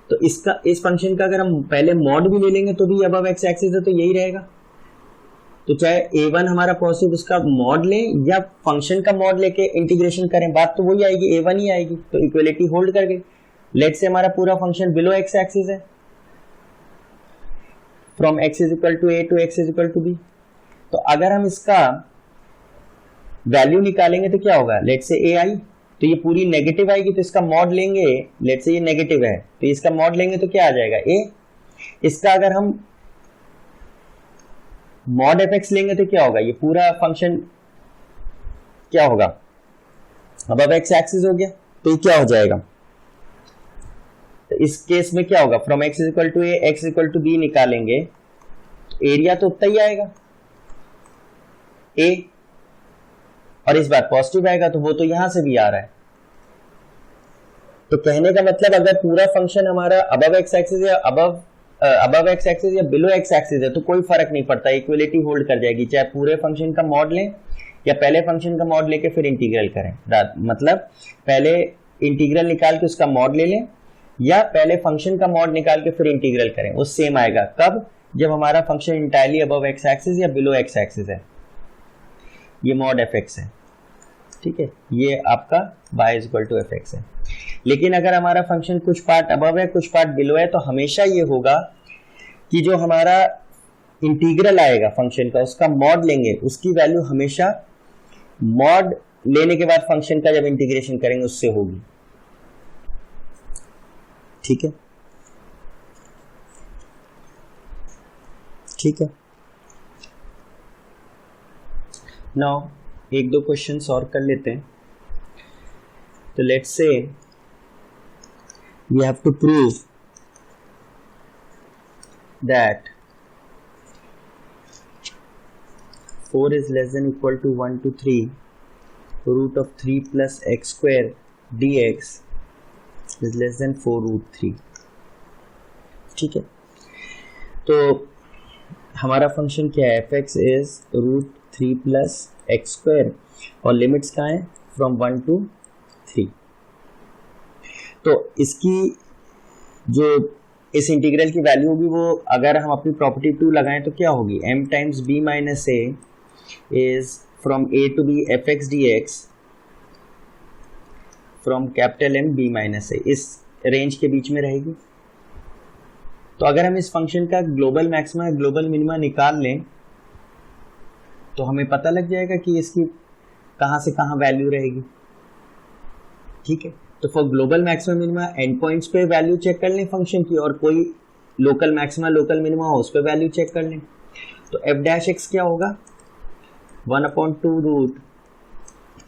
[SPEAKER 1] तो इसका इस फंक्शन का अगर हम पहले मॉड भी ले लेंगे तो भी अबव एक्स एक्सिस है तो यही रहेगा। तो चाहे a1 हमारा पॉजिटिव उसका मॉड लें या फंक्शन का मॉड लेके इंटीग्रेशन करें, बात तो वही आएगी, a1 ही आएगी। तो इक्वलिटी होल्ड कर गई। लेट्स से हमारा पूरा फंक्शन बिलो एक्स एक्सिस है, from x is equal to a to x is equal to b। तो अगर हम इसका वैल्यू निकालेंगे तो क्या होगा, लेट्स से a आई, तो ये पूरी नेगेटिव आएगी, तो इसका मॉड लेंगे, लेट्स से ये नेगेटिव है तो इसका मॉड लेंगे तो क्या आ जाएगा a। इसका अगर हम मॉड एफ एक्स लेंगे तो क्या होगा, ये पूरा फंक्शन क्या होगा, अबव एक्स एक्सिस हो गया, तो ये क्या हो जाएगा। तो इस केस में क्या होगा, from x is equal to a x equal to b निकालेंगे, एरिया तो उतना ही आएगा a, और इस बार पॉजिटिव आएगा तो वो तो यहां से भी आ रहा है। तो कहने का मतलब अगर पूरा फंक्शन हमारा अबव एक्स एक्सिस या अबव एक्स एक्सिस या बिलो एक्स एक्सिस है तो कोई फर्क नहीं पड़ता, इक्वलिटी होल्ड कर जाएगी, चाहे पूरे फंक्शन का मॉड लें या पहले फंक्शन का मॉड लेके फिर इंटीग्रल करें। मतलब पहले इंटीग्रल निकाल के उसका मॉड ले लें या पहले फंक्शन का मॉड निकाल के फिर इंटीग्रल करें, वो सेम आएगा। कब, जब हमारा function entirely above x axis या बिलो एक्स एक्सिस है। ये मॉड एफ एक्स है, ठीक है, ये आपका y is equal to f x है। लेकिन अगर हमारा फंक्शन कुछ पार्ट अबव है कुछ पार्ट बिलो है तो हमेशा ये होगा कि जो हमारा इंटीग्रल आएगा फंक्शन का उसका मॉड लेंगे, उसकी वैल्यू हमेशा मॉड लेने के बाद फंक्शन का जब इंटीग्रेशन करेंगे उससे होगी, ठीक है, ठीक है। नाउ एक दो क्वेश्चन सॉल्व कर लेते हैं। तो let's say we have to prove that 4 is less than equal to 1 to 3 root of 3 plus x square dx is less than 4 root 3, ठीक है। तो हमारा फंक्शन क्या है, f x is root 3 plus x square और लिमिट्स कहाँ है, फ्रॉम 1 to 3। तो इसकी जो इस इंटीग्रल की वैल्यू होगी वो अगर हम अपनी प्रॉपर्टी 2 लगाएं तो क्या होगी, m times b minus a is from a to b F x D x from capital M b minus a, इस रेंज के बीच में रहेगी। तो अगर हम इस फंक्शन का ग्लोबल मैक्सिमा या ग्लोबल मिनिमा निकाल लें तो हमें पता लग जाएगा कि इसकी कहाँ से कहाँ वैल्यू रहेगी, ठीक है। तो for global maxima minima and points पे वैल्यू चेक कर लें फंक्शन की, और कोई लोकल मैक्सिमा लोकल मिनिमा हो उस पे वैल्यू चेक कर लें। तो एफ डैश एक्स क्या होगा, 1/2 root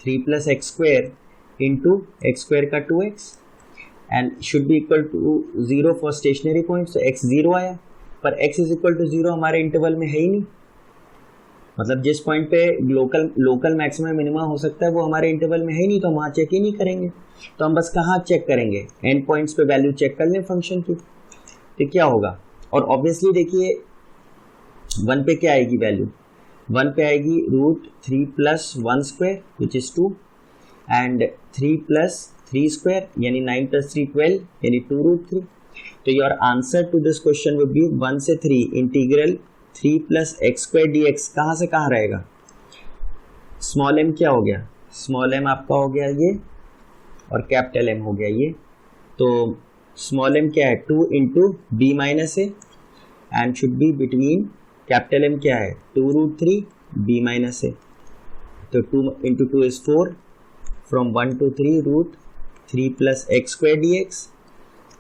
[SPEAKER 1] 3 plus x square into x square का 2x and should be equal to 0 for stationary point. तो x 0 आया, पर x इज इक्वल टू 0 हमारे इंटरवल में है ही नहीं, मतलब जिस पॉइंट पे लोकल मैक्सिमम मिनिमा हो सकता है वो हमारे इंटरवल में है ही नहीं, तो हम वहाँ चेक ही नहीं करेंगे। तो हम बस कहाँ चेक करेंगे, एंड पॉइंट्स पे वैल्यू चेक कर लें फंक्शन की, तो क्या होगा। और ऑब्वियसली देखिए 1 पे क्या आएगी वैल्यू, 1 पे आएगी root 3 plus 1 square which is 2 and 3 plus 3 square यानी 9 प्लस 3 12 यानी 2 रूट 3। तो your answer to this question would be 1 से 3 integral 3 plus x square D x कहाँ से कहाँ रहेगा, स्मॉल m क्या हो गया, स्मॉल m आपका हो गया ये और कैपिटल M हो गया ये। तो स्मॉल m क्या है, 2 into B minus a and should be between capital M क्या है 2√3 b माइनस ए, तो 2 इंटू 2 इज 4, फ्रॉम 1 to 3 √3 plus x square D x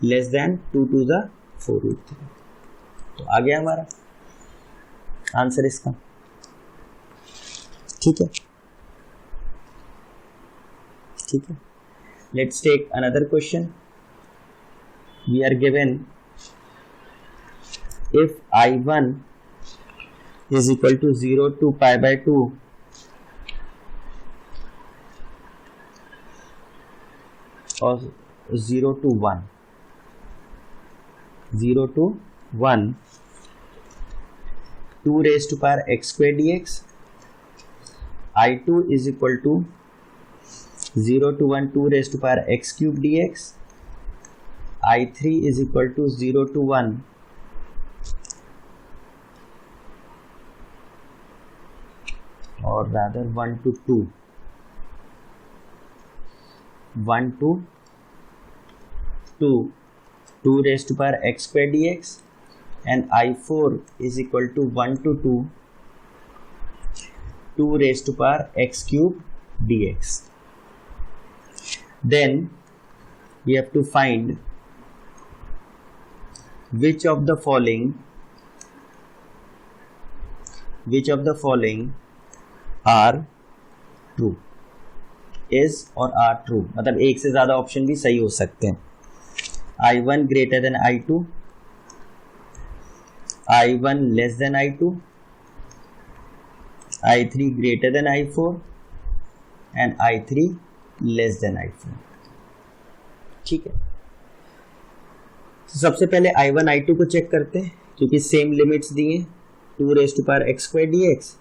[SPEAKER 1] less than 2 to the 4√3। तो आ गया हमारा आंसर इसका। ठीक है, ठीक है। Let's take another question. We are given if I1 is equal to 0 to pi by 2 or 0 to 1, 0 to 1 2 raised to power x square dx, I2 is equal to 0 to 1 2 raised to power x cube dx, I3 is equal to 0 to 1 or rather 1 to 2 2 raised to power x square dx, and I4 is equal to 1 to 2 raised to power x cube dx. Then we have to find which of the following are true, is और आर ट्रू, मतलब एक से ज्यादा ऑप्शन भी सही हो सकते हैं। I1 greater than I2, I1 less than I2, I3 greater than I4 and I3 less than I4। ठीक है, सबसे पहले I1 I2 को चेक करते हैं, क्योंकि सेम लिमिट्स दिए 2 raised to power x square dx,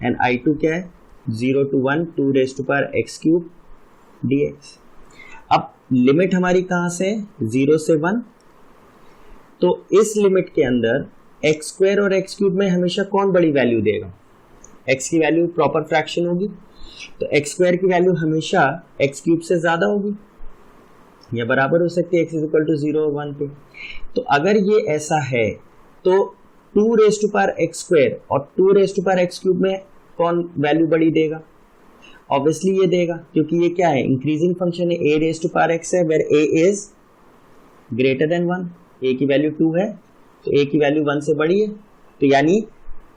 [SPEAKER 1] and I2 क्या है 0 to 1 2 raised to power x cube dx। अब लिमिट हमारी कहां से 0 से 1, तो इस लिमिट के अंदर x स्क्वायर और x क्यूब में हमेशा कौन बड़ी वैल्यू देगा, x की वैल्यू प्रॉपर फ्रैक्शन होगी, तो x स्क्वायर की वैल्यू हमेशा x क्यूब से ज्यादा होगी या बराबर हो सकती है x इज इक्वल टू 0 और 1 पे। तो अगर ये ऐसा है तो 2 raised to power x square और 2 raised to power x cube में कौन वैल्यू बड़ी देगा, ऑब्वियसली ये देगा, क्योंकि ये क्या है इंक्रीजिंग फंक्शन है, a raised to power x है, where a is greater than 1, a की वैल्यू 2 है तो a की वैल्यू 1 से बड़ी है, तो यानी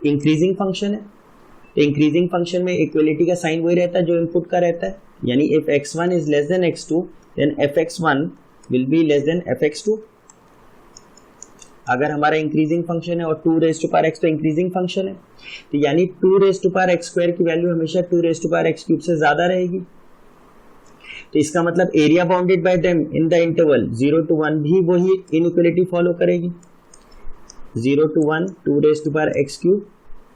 [SPEAKER 1] इंक्रीजिंग फंक्शन है। तो इंक्रीजिंग फंक्शन में इक्वलिटी का साइन वही रहता है जो इनपुट का रहता है, यानी if x1 is less than x2 then fx1 will be less than fx2। अगर हमारा इंक्रीजिंग फंक्शन है और 2 raised to power x तो इंक्रीजिंग फंक्शन है, तो यानी 2 raised to power x square की वैल्यू हमेशा 2 raised to power x cube से ज्यादा रहेगी। तो इसका मतलब area bounded bye them in the interval 0 to 1 भी वही इनइक्वालिटी फॉलो करेगी, 0 to 1 2 raised to power x cube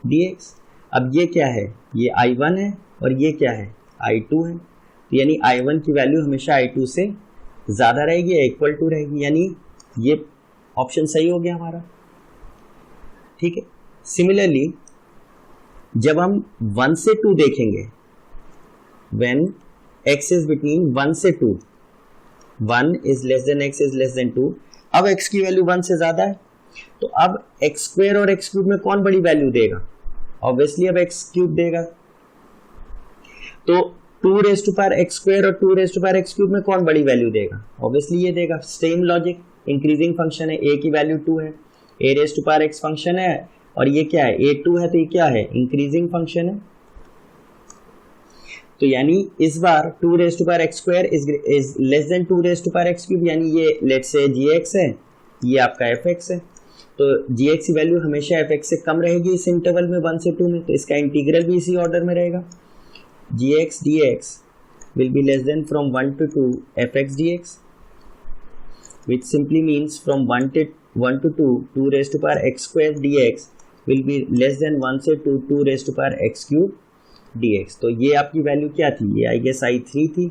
[SPEAKER 1] dx। अब ये क्या है, ये I1 है और ये क्या है I2 है, तो यानी I1 की वैल्यू हमेशा I2 से ज्यादा रहेगी या इक्वल टू रहेगी, यानी ये ऑप्शन सही हो गया हमारा। ठीक है, सिमिलरली जब हम 1 से 2 देखेंगे, व्हेन x इज बिटवीन 1 से 2, 1 is less then x is less than 2, अब x की वैल्यू 1 से ज्यादा है, तो अब x स्क्वायर और x क्यूब में कौन बड़ी वैल्यू देगा, ऑब्वियसली अब x क्यूब देगा। तो 2 raised to power x square और 2 raised to power x cube में कौन बड़ी वैल्यू देगा, ऑब्वियसली ये देगा। सेम लॉजिक, इंक्रीजिंग फंक्शन है, a की वैल्यू 2 है, a raised to power x function है और ये क्या है a2 है, तो ये क्या है इंक्रीजिंग फंक्शन है। तो यानी इस बार 2 raised to power x square is less than 2 raised to power x cube, यानी ये लेट्स से gx है, ये आपका fx है, तो gx की वैल्यू हमेशा fx से कम रहेगी इस इंटरवल में 1 से 2 में, तो इसका इंटीग्रल भी इसी ऑर्डर में रहेगा, gx dx will be less than from 1 to 2 fx dx, which simply means from 1 to 2 2 raised to power x square dx will be less than 1 से 2 raised to power x cube dx। तो ये आपकी वैल्यू क्या थी, ये आई गेस I3 थी।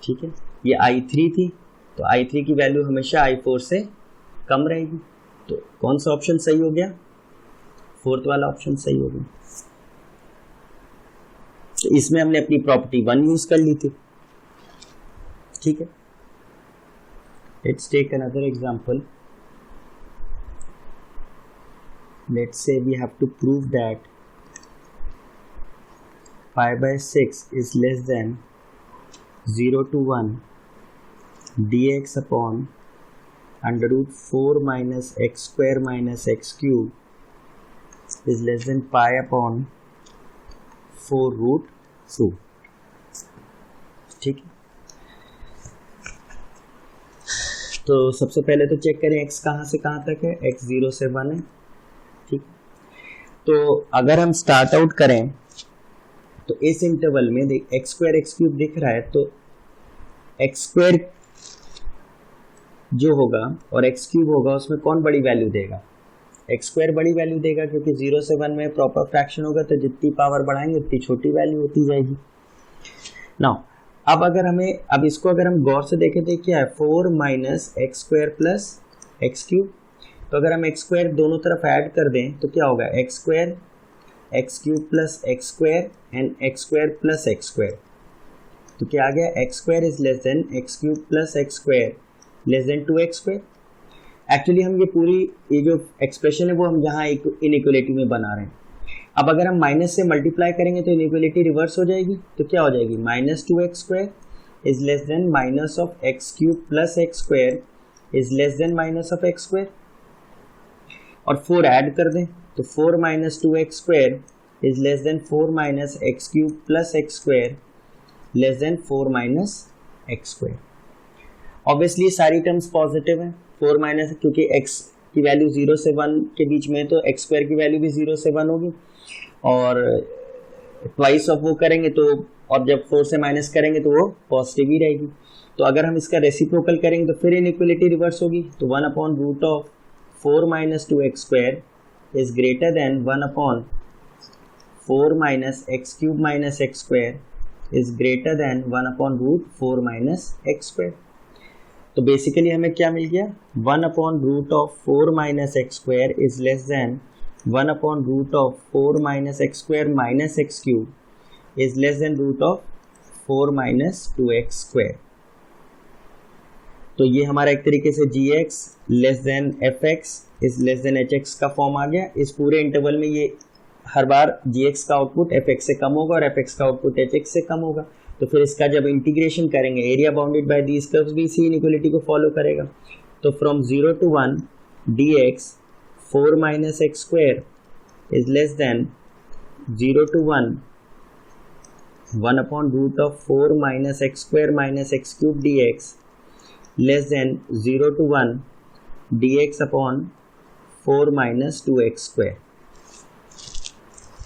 [SPEAKER 1] ठीक है, ये I3 थी, तो I3 की वैल्यू हमेशा I4 से कम रहेगी, तो कौन सा ऑप्शन सही हो गया, फोर्थ वाला ऑप्शन सही हो गया। तो इसमें हमने अपनी प्रॉपर्टी 1 यूज कर ली थी। ठीक है, let's take another example. let's say we have to prove that pi by 6 is less than 0 to 1 dx upon under root 4 minus x square minus x cube is less than pi upon 4 root 2. ठीक है, तो सबसे पहले तो चेक करें x कहाँ से कहाँ तक है, x 0 से 1 है. ठीक, तो अगर हम स्टार्ट आउट करें तो इस इंटरवल में देख एक्स स्क्वायर एक्स क्यूब दिख रहा है, तो एक्स स्क्वायर जो होगा और एक्स क्यूब होगा उसमें कौन बड़ी वैल्यू देगा, एक्स स्क्वायर बड़ी वैल्यू देगा, क्योंकि 0 से 1 में प्रॉपर फ्रैक्शन होगा तो जितनी पावर बढ़ाएंगे उतनी छोटी वैल्यू होती जाएगी. नाउ अब अगर हमें अब इसको अगर हम गौर से देखें तो क्या है 4 minus x square plus x cube. तो अगर हम एक्स स्क्वायर दोनों तरफ ऐड कर दें तो क्या होगा x square x cube plus x square and x square plus x square. तो क्या आ गया x square is less then x cube plus x square less than 2x square. Actually हम ये जो एक्सप्रेशन है वो हम यहाँ इनइक्वलिटी में बना रहे हैं. अब अगर हम माइनस से मल्टीप्लाई करेंगे तो इनइक्वलिटी रिवर्स हो जाएगी. तो क्या हो जाएगी minus 2x square is less then minus of x cube plus x square is less then minus of x square. और 4 ऐड कर दें तो 4 minus 2x square is less then 4 minus x cube plus x square less than 4 minus x square. Obviously सारी टर्म्स पॉजिटिव हैं. 4 माइनस क्योंकि x की वैल्यू 0 से 1 के बीच में तो x स्क्वायर की वैल्यू भी 0 से 1 होगी, और ट्वाइस ऑफ वो करेंगे तो और जब 4 से माइनस करेंगे तो वो पॉजिटिव ही रहेगी. तो अगर हम इसका रेसिप्रोकल करेंगे तो फिर इनइक्वलिटी रिवर्स होगी. तो 1 upon root of 4 minus 2x square is greater than 1 upon 4 minus x cube minus x square is greater than 1 upon root 4 minus x square. तो बेसिकली हमें क्या मिल गया 1 upon root of 4 minus x square is less than 1 upon root of 4 minus x square minus x cube is less than root of 4 minus 2x square. तो ये हमारा एक तरीके से gx less than fx is less then hx का फॉर्म आ गया. इस पूरे इंटरवल में ये हर बार gx का आउटपुट fx से कम होगा और fx का आउटपुट hx से कम होगा. तो फिर इसका जब इंटीग्रेशन करेंगे area bounded by these curves भी इसी इनइक्वालिटी को फॉलो करेगा. तो from 0 to 1 dx 4 minus x square is less than 0 to 1 upon root of 4 minus x square minus x cube dx less than 0 to 1 dx upon 4 minus 2x square.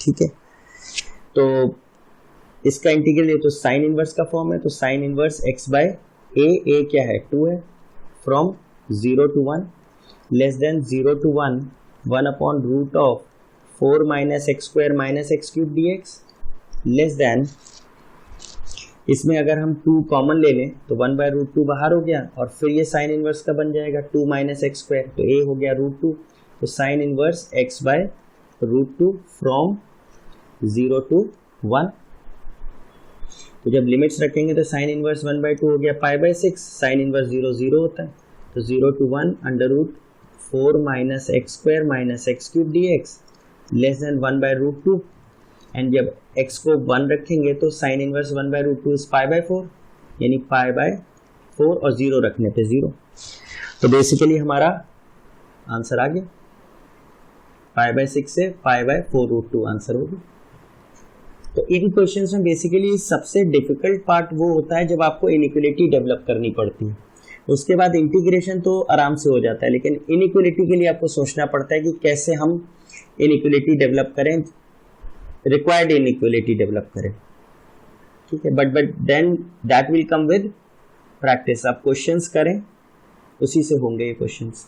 [SPEAKER 1] ठीक है, तो इसका इंटीग्रल ये तो साइन इनवर्स का फॉर्म है. तो sine inverse x by a क्या है 2 है. फ्रॉम 0 to 1 less than 0 to 1 upon root of 4 minus x square minus x cube dx less than, इसमें अगर हम 2 कॉमन ले लें तो 1 बाय रूट 2 बाहर हो गया और फिर ये साइन इनवर्स का बन जाएगा 2 माइनस एक्स स्क्वायर. तो a हो गया रूट 2. तो sine inverse x by root 2 from 0 to 1. तो जब लिमिट्स रखेंगे तो साइन इनवर्स 1 बाय 2 हो गया पाई बाय 6. साइन इनवर्स 0 0 होता है. तो 0 to 1 under root 4 minus x square minus x cube dx less than 1 by root 2. And जब x को 1 रखेंगे तो sine inverse 1 by root 2 is pi by 4, यानी पाई बाय 4 और 0 रखने पे 0. तो बेसिकली हमारा आंसर आ गया. पाई बाय 6 से पाई बाय 4 रूट 2 आंसर होगी. तो इन क्वेश्चंस में बेसिकली सबसे डिफिकल्ट पार्ट वो होता है जब आपको इनइक्वलिटी डेवलप करनी पड़ती है. उसके बाद इंटीग्रेशन तो आराम से हो जाता है, लेकिन इनइक्वलिटी के लिए आपको सोचना पड़ता है कि कैसे हम इनइक्वलिटी डेवलप करें, रिक्वायर्ड इनइक्वलिटी डेवलप करें. ठीक है, but then that will come with practice. आप क्वेश्चंस करें, उसी से होंगे ये क्वेश्चंस.